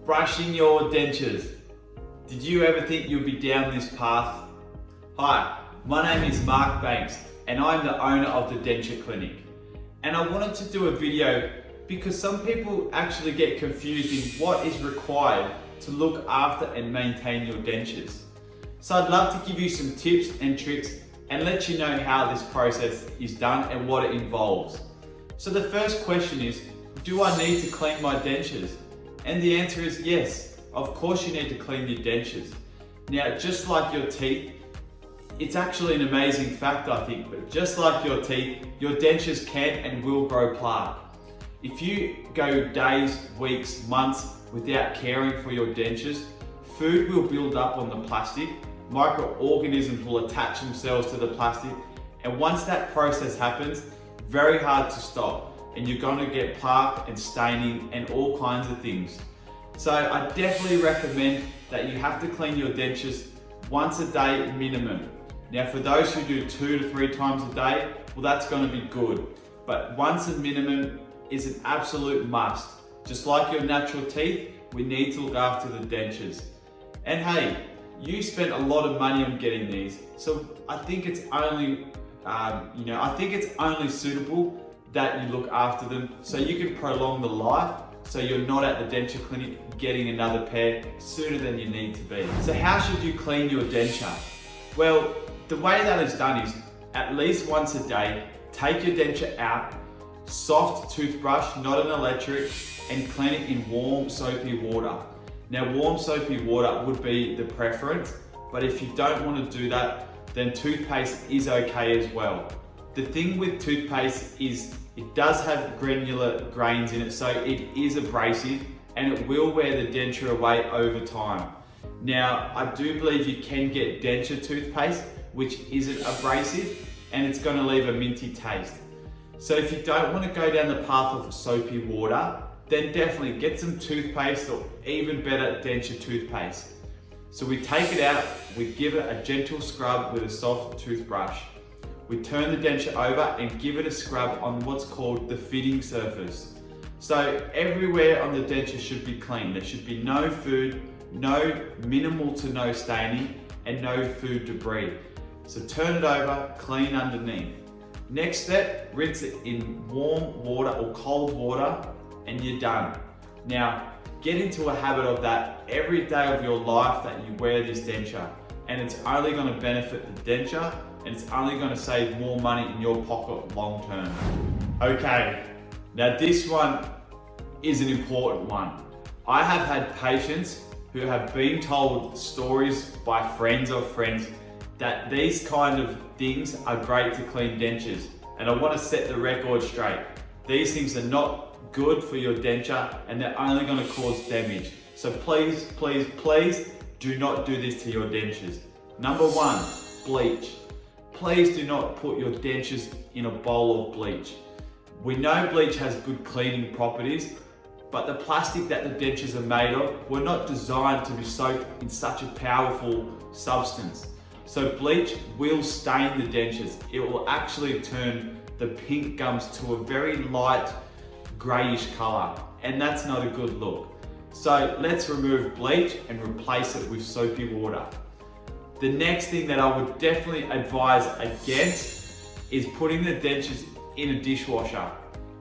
Brushing your dentures. Did you ever think you'd be down this path? Hi, my name is Mark Banks and I'm the owner of the Denture Clinic. And I wanted to do a video because some people actually get confused in what is required to look after and maintain your dentures. So I'd love to give you some tips and tricks and let you know how this process is done and what it involves. So the first question is, do I need to clean my dentures? And the answer is yes, of course you need to clean your dentures. Now, just like your teeth, it's actually an amazing fact I think, but just like your teeth, your dentures can and will grow plaque. If you go days, weeks, months without caring for your dentures, food will build up on the plastic, microorganisms will attach themselves to the plastic, and once that process happens, very hard to stop. And you're going to get plaque and staining and all kinds of things. So I definitely recommend that you have to clean your dentures once a day minimum. Now for those who do 2 to 3 times a day, well that's going to be good. But once a minimum is an absolute must. Just like your natural teeth, we need to look after the dentures. And hey, you spent a lot of money on getting these, so I think it's only, suitable that you look after them so you can prolong the life so you're not at the denture clinic getting another pair sooner than you need to be. So how should you clean your denture? Well, the way that is done is at least once a day, take your denture out, soft toothbrush, not an electric, and clean it in warm soapy water. Now warm soapy water would be the preference, but if you don't want to do that, then toothpaste is okay as well. The thing with toothpaste is it does have granular grains in it, so it is abrasive and it will wear the denture away over time. Now, I do believe you can get denture toothpaste, which isn't abrasive, and it's going to leave a minty taste. So if you don't want to go down the path of soapy water, then definitely get some toothpaste or even better denture toothpaste. So we take it out, we give it a gentle scrub with a soft toothbrush. We turn the denture over and give it a scrub on what's called the fitting surface. So everywhere on the denture should be clean. There should be no food, minimal to no staining, and no food debris. So turn it over, clean underneath. Next step, rinse it in warm water or cold water, and you're done. Now, get into a habit of that every day of your life that you wear this denture, and it's only going to benefit the denture and it's only going to save more money in your pocket long term. Okay, now this one is an important one. I have had patients who have been told stories by friends of friends that these kind of things are great to clean dentures, and I want to set the record straight. These things are not good for your denture and they're only going to cause damage. So please, please, please do not do this to your dentures. Number 1, bleach. Please do not put your dentures in a bowl of bleach. We know bleach has good cleaning properties, but the plastic that the dentures are made of were not designed to be soaked in such a powerful substance. So bleach will stain the dentures. It will actually turn the pink gums to a very light grayish color, and that's not a good look. So let's remove bleach and replace it with soapy water. The next thing that I would definitely advise against is putting the dentures in a dishwasher.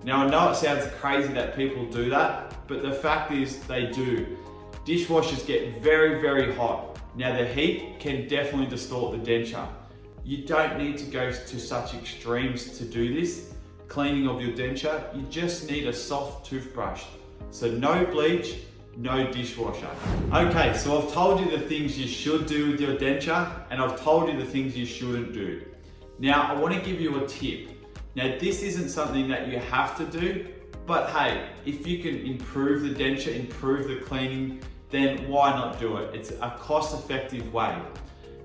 Now I know it sounds crazy that people do that, but the fact is they do. Dishwashers get very, very hot. Now the heat can definitely distort the denture. You don't need to go to such extremes to do this cleaning of your denture. You just need a soft toothbrush. So no bleach, no dishwasher. Okay, so I've told you the things you should do with your denture, and I've told you the things you shouldn't do. Now I want to give you a tip. Now this isn't something that you have to do, but hey, if you can improve the denture, improve the cleaning, then why not do it? It's a cost-effective way.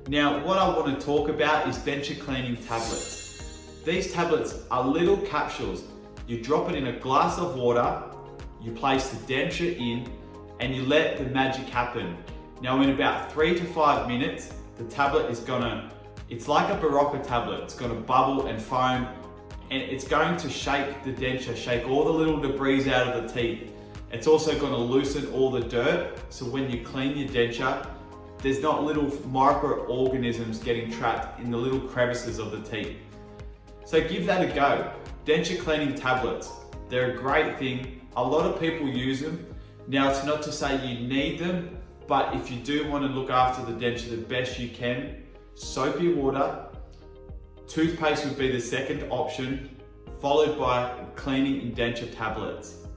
Now what I want to talk about is denture cleaning tablets. These tablets are little capsules. You drop it in a glass of water, you place the denture in, and you let the magic happen. Now in about 3 to 5 minutes, the tablet is it's like a Barocca tablet. It's gonna bubble and foam, and it's going to shake the denture, shake all the little debris out of the teeth. It's also going to loosen all the dirt, so when you clean your denture, there's not little microorganisms getting trapped in the little crevices of the teeth. So give that a go. Denture cleaning tablets, they're a great thing. A lot of people use them. Now, it's not to say you need them, but if you do want to look after the denture the best you can, soapy water, toothpaste would be the second option, followed by cleaning in denture tablets.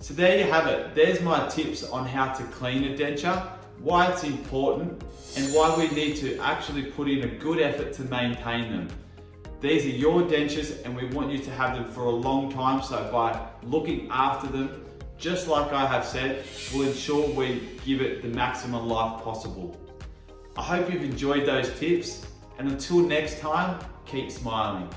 So there you have it. There's my tips on how to clean a denture, why it's important, and why we need to actually put in a good effort to maintain them. These are your dentures and we want you to have them for a long time, so by looking after them, just like I have said, we'll ensure we give it the maximum life possible. I hope you've enjoyed those tips, and until next time, keep smiling.